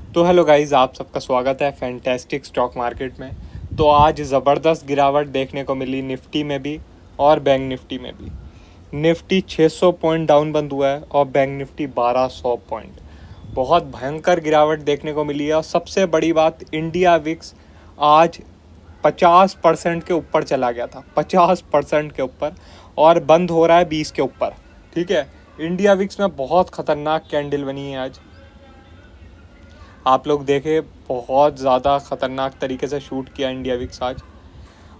तो hello guys, आप सबका स्वागत है फैंटेस्टिक स्टॉक मार्केट में। तो आज ज़बरदस्त गिरावट देखने को मिली निफ्टी में भी और बैंक निफ्टी में भी। निफ्टी 600 पॉइंट डाउन बंद हुआ है और बैंक निफ्टी 1200 पॉइंट। बहुत भयंकर गिरावट देखने को मिली है। और सबसे बड़ी बात, इंडिया विक्स आज 50% के ऊपर चला गया था, 50% के ऊपर, और बंद हो रहा है 20 के ऊपर। ठीक है, इंडिया विक्स में बहुत ख़तरनाक कैंडल बनी है आज। आप लोग देखे, बहुत ज़्यादा ख़तरनाक तरीके से शूट किया इंडिया विक्स आज।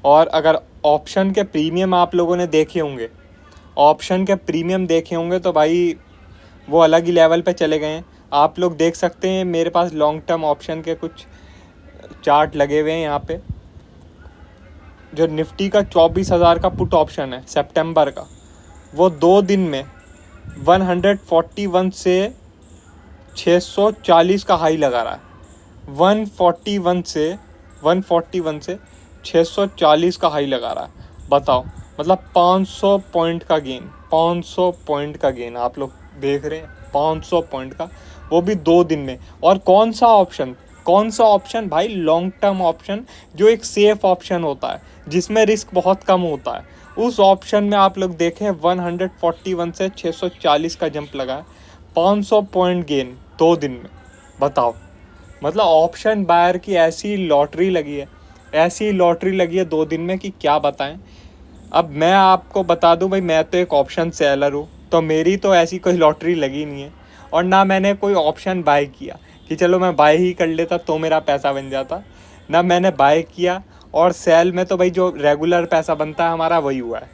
और अगर ऑप्शन के प्रीमियम आप लोगों ने देखे होंगे, ऑप्शन के प्रीमियम देखे होंगे तो भाई वो अलग ही लेवल पे चले गए हैं। आप लोग देख सकते हैं, मेरे पास लॉन्ग टर्म ऑप्शन के कुछ चार्ट लगे हुए हैं यहाँ पे। जो निफ्टी का 24,000 का पुट ऑप्शन है सितंबर का, वो 2 दिन में 141 से 640 का हाई लगा रहा है। 141 से 640 का हाई लगा रहा है। बताओ, मतलब 500 पॉइंट का गेन, 500 पॉइंट का गेन आप लोग देख रहे हैं, 500 पॉइंट का, वो भी 2 दिन में। और कौन सा ऑप्शन, कौन सा ऑप्शन भाई? लॉन्ग टर्म ऑप्शन, जो एक सेफ ऑप्शन होता है, जिसमें रिस्क बहुत कम होता है। उस ऑप्शन में आप लोग देखें 141 से 640 का जंप लगा है, 500 पॉइंट गेन 2 दिन में। बताओ, मतलब ऑप्शन बायर की ऐसी लॉटरी लगी है, ऐसी लॉटरी लगी है 2 दिन में कि क्या बताएं। अब मैं आपको बता दूं भाई, मैं तो एक ऑप्शन सेलर हूँ, तो मेरी तो ऐसी कोई लॉटरी लगी नहीं है। और ना मैंने कोई ऑप्शन बाय किया कि चलो मैं बाय ही कर लेता तो मेरा पैसा बन जाता। ना मैंने बाय किया, और सेल में तो भाई जो रेगुलर पैसा बनता है हमारा वही हुआ है।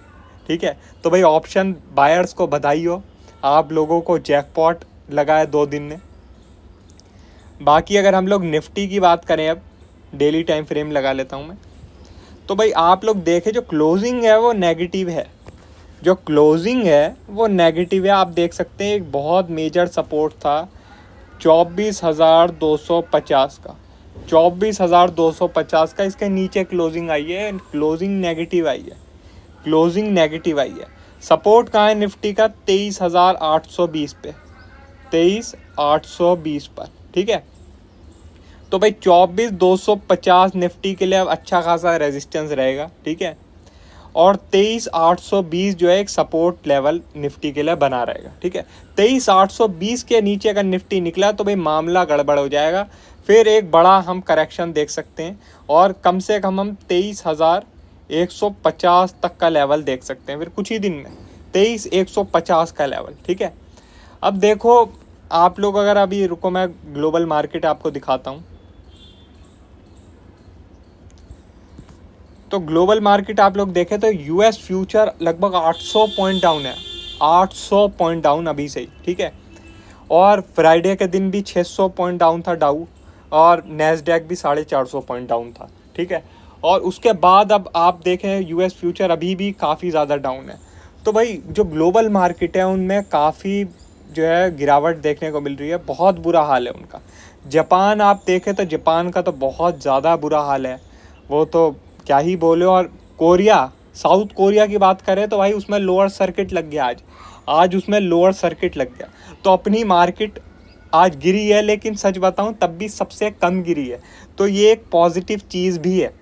ठीक है, तो भाई ऑप्शन बायर्स को बधाई हो, आप लोगों को जैकपॉट लगा है 2 दिन में। बाकी अगर हम लोग निफ्टी की बात करें, अब डेली टाइम फ्रेम लगा लेता हूँ मैं, तो भाई आप लोग देखें, जो क्लोजिंग है वो नेगेटिव है। जो क्लोजिंग है वो नेगेटिव है। आप देख सकते हैं एक बहुत मेजर सपोर्ट था 24,250 का, 24,250 का। इसके नीचे क्लोजिंग आई है, क्लोजिंग नेगेटिव आई है, क्लोजिंग नेगेटिव आई है। सपोर्ट कहाँ है निफ्टी का? 23,820 पे, 23,820 पर। ठीक है, तो भाई 24,250 निफ्टी के लिए अब अच्छा खासा रेजिस्टेंस रहेगा। ठीक है, और 23,820 जो है एक सपोर्ट लेवल निफ्टी के लिए बना रहेगा। ठीक है, 23,820 के नीचे अगर निफ्टी निकला तो भाई मामला गड़बड़ हो जाएगा। फिर एक बड़ा हम करेक्शन देख सकते हैं, और कम से कम हम 23,150 तक का लेवल देख सकते हैं फिर कुछ ही दिन में, 23,150 का लेवल। ठीक है, अब देखो आप लोग, अगर अभी रुको मैं ग्लोबल मार्केट आपको दिखाता हूँ। तो ग्लोबल मार्केट आप लोग देखें तो यूएस फ्यूचर लगभग 800 पॉइंट डाउन है, 800 पॉइंट डाउन अभी से ही। ठीक है, और फ्राइडे के दिन भी 600 पॉइंट डाउन था डाउ, और नैस्डैक भी 450 पॉइंट डाउन था। ठीक है, और उसके बाद अब आप देखें यूएस फ्यूचर अभी भी काफ़ी ज़्यादा डाउन है। तो भाई जो ग्लोबल मार्केट है उनमें काफ़ी जो है गिरावट देखने को मिल रही है, बहुत बुरा हाल है उनका। जापान आप देखें तो जापान का तो बहुत ज़्यादा बुरा हाल है, वो तो क्या ही बोले। और कोरिया, साउथ कोरिया की बात करें तो भाई उसमें लोअर सर्किट लग गया आज उसमें लोअर सर्किट लग गया। तो अपनी मार्केट आज गिरी है, लेकिन सच बताऊं तब भी सबसे कम गिरी है। तो ये एक पॉजिटिव चीज़ भी है,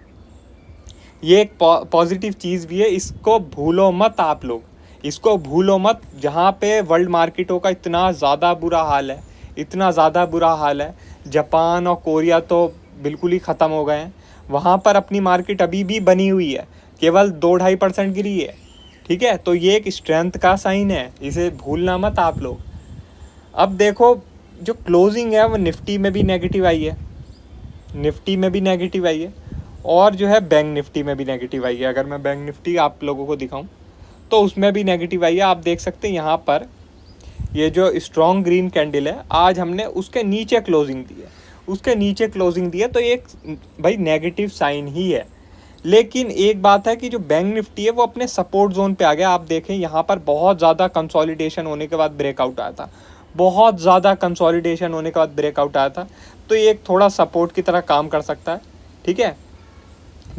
ये एक पॉजिटिव चीज़ भी है। इसको भूलो मत आप लोग, इसको भूलो मत। जहाँ पे वर्ल्ड मार्केटों का इतना ज़्यादा बुरा हाल है, इतना ज़्यादा बुरा हाल है, जापान और कोरिया तो बिल्कुल ही ख़त्म हो गए हैं, वहाँ पर अपनी मार्केट अभी भी बनी हुई है, केवल 2-2.5% गिरी है। ठीक है, तो ये एक स्ट्रेंथ का साइन है, इसे भूलना मत आप लोग। अब देखो जो क्लोजिंग है वो निफ्टी में भी नेगेटिव आई है, निफ्टी में भी नेगेटिव आई है, और जो है बैंक निफ्टी में भी नेगेटिव आई है। अगर मैं बैंक निफ्टी आप लोगों को दिखाऊं तो उसमें भी नेगेटिव आई है। आप देख सकते हैं यहाँ पर ये जो स्ट्रॉन्ग ग्रीन कैंडल है, आज हमने उसके नीचे क्लोजिंग दी है, उसके नीचे क्लोजिंग दी है, तो एक भाई नेगेटिव साइन ही है। लेकिन एक बात है कि जो बैंक निफ्टी है वो अपने सपोर्ट जोन पे आ गया। आप देखें यहाँ पर बहुत ज़्यादा कंसोलिडेशन होने के बाद ब्रेकआउट आया था, बहुत ज़्यादा कंसोलिडेशन होने के बाद ब्रेकआउट आया था, तो ये एक थोड़ा सपोर्ट की तरह काम कर सकता है। ठीक है,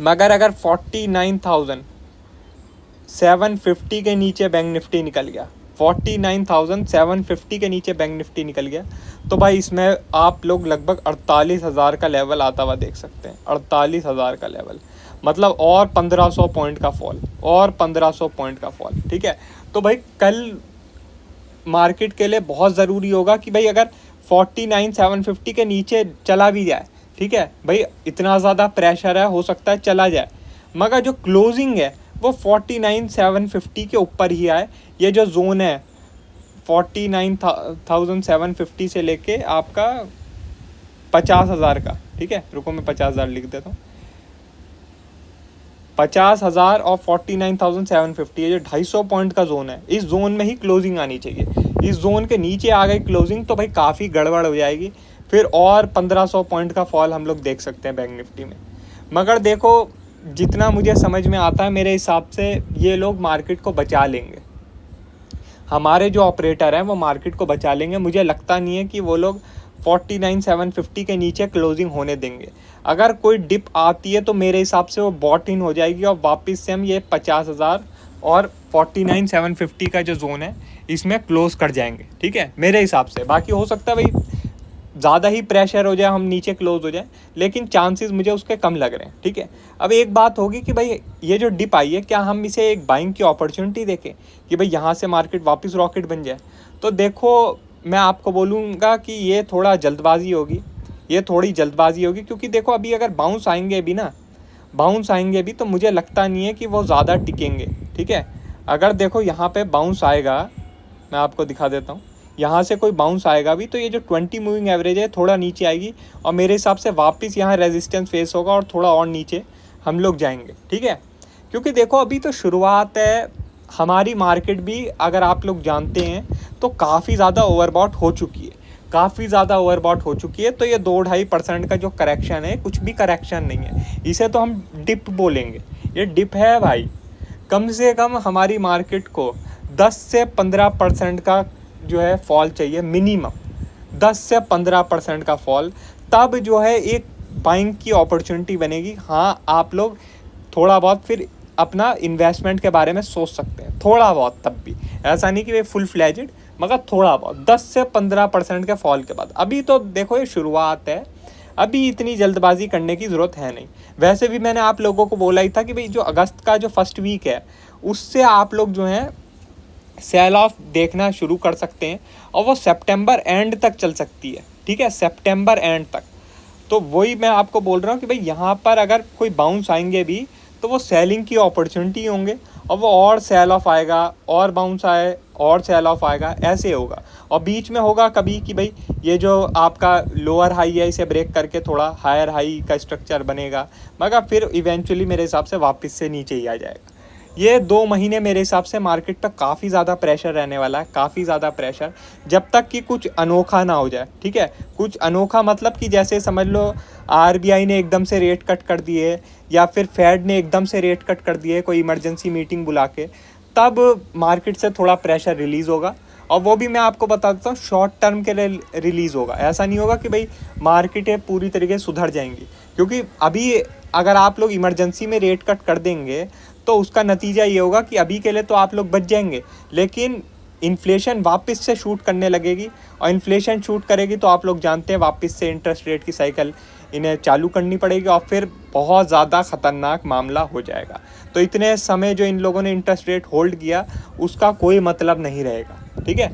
मगर अगर 49,750 के नीचे बैंक निफ्टी निकल गया, 49,750 के नीचे बैंक निफ्टी निकल गया, तो भाई इसमें आप लोग लगभग 48,000 का लेवल आता हुआ देख सकते हैं। 48,000 का लेवल मतलब और 1500 पॉइंट का फॉल, और 1500 पॉइंट का फॉल। ठीक है, तो भाई कल मार्केट के लिए बहुत ज़रूरी होगा कि भाई अगर 49,750 के नीचे चला भी जाए, ठीक है भाई, इतना ज़्यादा प्रेशर है, हो सकता है चला जाए, मगर जो क्लोजिंग है वो 49,750 के ऊपर ही आए। ये जो जोन है 49,750 से लेके आपका 50,000 का, ठीक है, रुको मैं 50,000 लिख देता हूँ। 50,000 और 49,750, ये जो 250 पॉइंट का जोन है, इस जोन में ही क्लोजिंग आनी चाहिए। इस जोन के नीचे आ गई क्लोजिंग तो भाई काफ़ी गड़बड़ हो जाएगी, फिर और 1500 पॉइंट का फॉल हम लोग देख सकते हैं बैंक निफ्टी में। मगर देखो, जितना मुझे समझ में आता है, मेरे हिसाब से ये लोग मार्केट को बचा लेंगे। हमारे जो ऑपरेटर हैं वो मार्केट को बचा लेंगे। मुझे लगता नहीं है कि वो लोग 49,750 के नीचे क्लोजिंग होने देंगे। अगर कोई डिप आती है तो मेरे हिसाब से वो बॉट इन हो जाएगी और वापस से हम ये 50,000 और 49,750 का जो जोन है इसमें क्लोज कर जाएंगे। ठीक है, मेरे हिसाब से। बाकी हो सकता है भाई ज़्यादा ही प्रेशर हो जाए, हम नीचे क्लोज हो जाए, लेकिन चांसेस मुझे उसके कम लग रहे हैं। ठीक है, अब एक बात होगी कि भाई ये जो डिप आई है, क्या हम इसे एक बाइंग की अपॉर्चुनिटी देखें कि भाई यहाँ से मार्केट वापस रॉकेट बन जाए? तो देखो, मैं आपको बोलूँगा कि ये थोड़ा जल्दबाजी होगी, ये थोड़ी जल्दबाजी होगी, क्योंकि देखो अभी अगर बाउंस आएंगे भी ना, बाउंस आएंगे भी, तो मुझे लगता नहीं है कि वो ज़्यादा टिकेंगे। ठीक है, अगर देखो यहाँ पे बाउंस आएगा, मैं आपको दिखा देता हूँ, यहाँ से कोई बाउंस आएगा भी तो ये जो 20 मूविंग एवरेज है थोड़ा नीचे आएगी और मेरे हिसाब से वापस यहाँ रेजिस्टेंस फेस होगा और थोड़ा और नीचे हम लोग जाएंगे। ठीक है, क्योंकि देखो अभी तो शुरुआत है, हमारी मार्केट भी अगर आप लोग जानते हैं तो काफ़ी ज़्यादा ओवरबॉट हो चुकी है, काफ़ी ज़्यादा ओवरबॉट हो चुकी है। तो ये 2-2.5% का जो करेक्शन है, कुछ भी करेक्शन नहीं है, इसे तो हम डिप बोलेंगे। ये डिप है भाई। कम से कम हमारी मार्केट को 10 से 15% का जो है फॉल चाहिए, मिनिमम 10 से 15% का फॉल, तब जो है एक बाइंग की अपॉर्चुनिटी बनेगी। हाँ, आप लोग थोड़ा बहुत फिर अपना इन्वेस्टमेंट के बारे में सोच सकते हैं, थोड़ा बहुत, तब भी ऐसा नहीं कि वे फुल फ्लैजेड, मगर थोड़ा बहुत 10 से 15% के फॉल के बाद। अभी तो देखो ये शुरुआत है, अभी इतनी जल्दबाजी करने की ज़रूरत है नहीं। वैसे भी मैंने आप लोगों को बोला ही था कि भाई जो अगस्त का जो फर्स्ट वीक है उससे आप लोग जो हैं सेल ऑफ देखना शुरू कर सकते हैं और वो सितंबर एंड तक चल सकती है। ठीक है, सितंबर एंड तक। तो वही मैं आपको बोल रहा हूँ कि भाई यहाँ पर अगर कोई बाउंस आएंगे भी तो वो सेलिंग की अपॉर्चुनिटी होंगे और वो और सेल ऑफ आएगा, और बाउंस आए और सेल ऑफ आएगा, ऐसे होगा। और बीच में होगा कभी कि भाई ये जो आपका लोअर हाई है इसे ब्रेक करके थोड़ा हायर हाई का स्ट्रक्चर बनेगा, मगर फिर इवेंचुअली मेरे हिसाब से वापस से नीचे ही आ जाएगा। ये 2 महीने मेरे हिसाब से मार्केट पर काफ़ी ज़्यादा प्रेशर रहने वाला है, काफ़ी ज़्यादा प्रेशर, जब तक कि कुछ अनोखा ना हो जाए। ठीक है, कुछ अनोखा मतलब कि जैसे समझ लो आरबीआई ने एकदम से रेट कट कर दिए या फिर फेड ने एकदम से रेट कट कर दिए, कोई इमरजेंसी मीटिंग बुला के, तब मार्केट से थोड़ा प्रेशर रिलीज़ होगा। और वो भी मैं आपको बता देता हूँ शॉर्ट टर्म के लिए रिलीज़ होगा। ऐसा नहीं होगा कि भाई मार्केटें पूरी तरीके से सुधर जाएंगी, क्योंकि अभी अगर आप लोग इमरजेंसी में रेट कट कर देंगे तो उसका नतीजा ये होगा कि अभी के लिए तो आप लोग बच जाएंगे, लेकिन इन्फ्लेशन वापस से शूट करने लगेगी, और इन्फ्लेशन शूट करेगी तो आप लोग जानते हैं वापस से इंटरेस्ट रेट की साइकिल इन्हें चालू करनी पड़ेगी और फिर बहुत ज़्यादा ख़तरनाक मामला हो जाएगा। तो इतने समय जो इन लोगों ने इंटरेस्ट रेट होल्ड किया उसका कोई मतलब नहीं रहेगा। ठीक है,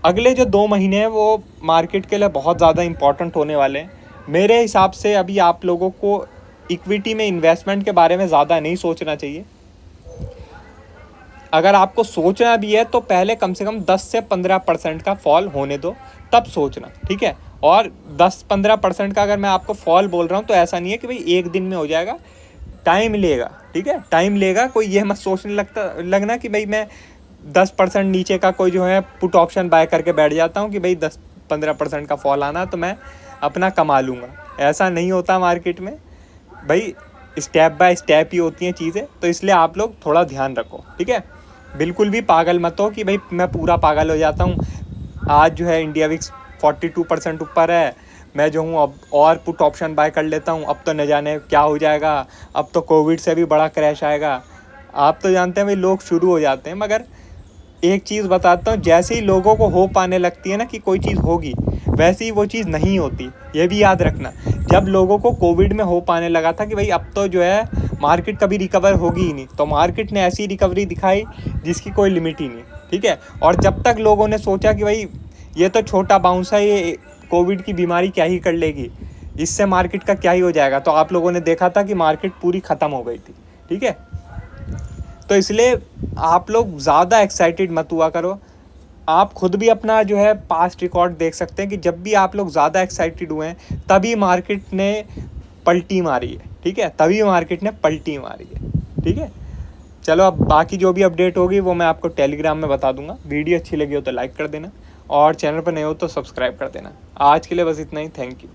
अगले जो 2 महीने हैं वो मार्केट के लिए बहुत ज़्यादा इंपॉर्टेंट होने वाले हैं मेरे हिसाब से। अभी आप लोगों को इक्विटी में इन्वेस्टमेंट के बारे में ज़्यादा नहीं सोचना चाहिए। अगर आपको सोचना भी है तो पहले कम से कम 10 से 15% का फॉल होने दो, तब सोचना। ठीक है, और 10-15% का अगर मैं आपको फॉल बोल रहा हूँ तो ऐसा नहीं है कि भाई एक दिन में हो जाएगा, टाइम लेगा। ठीक है, टाइम लेगा। कोई ये मत सोचने लगना कि भाई मैं 10% नीचे का कोई जो है पुट ऑप्शन बाय करके बैठ जाता हूँ कि भाई 10-15% का फॉल आना तो मैं अपना कमा लूँगा। ऐसा नहीं होता मार्केट में भाई, स्टेप बाय स्टेप ही होती हैं चीज़ें, तो इसलिए आप लोग थोड़ा ध्यान रखो। ठीक है, बिल्कुल भी पागल मत हो कि भाई मैं पूरा पागल हो जाता हूँ, आज जो है इंडिया विक्स 42% ऊपर है, मैं जो हूँ अब और पुट ऑप्शन बाय कर लेता हूँ, अब तो न जाने क्या हो जाएगा, अब तो कोविड से भी बड़ा क्रैश आएगा। आप तो जानते हैं भाई लोग शुरू हो जाते हैं, मगर एक चीज़ बताता हूँ, जैसे ही लोगों को होप आने लगती है ना कि कोई चीज़ होगी, वैसे ही वो चीज़ नहीं होती। ये भी याद रखना, जब लोगों को कोविड में होप आने लगा था कि भाई अब तो जो है मार्केट कभी रिकवर होगी ही नहीं, तो मार्केट ने ऐसी रिकवरी दिखाई जिसकी कोई लिमिट ही नहीं, ठीक है। और जब तक लोगों ने सोचा कि भाई ये तो छोटा बाउंस है, ये कोविड की बीमारी क्या ही कर लेगी, इससे मार्केट का क्या ही हो जाएगा, तो आप लोगों ने देखा था कि मार्केट पूरी ख़त्म हो गई थी, ठीक है। तो इसलिए आप लोग ज़्यादा एक्साइटेड मत हुआ करो। आप खुद भी अपना जो है पास्ट रिकॉर्ड देख सकते हैं कि जब भी आप लोग ज़्यादा एक्साइटेड हुए हैं तभी मार्केट ने पलटी मारी है, ठीक है, तभी मार्केट ने पलटी मारी है, ठीक है। चलो अब बाकी जो भी अपडेट होगी वो मैं आपको टेलीग्राम में बता दूंगा। वीडियो अच्छी लगी हो तो लाइक कर देना और चैनल पर नए हो तो सब्सक्राइब कर देना। आज के लिए बस इतना ही, थैंक यू।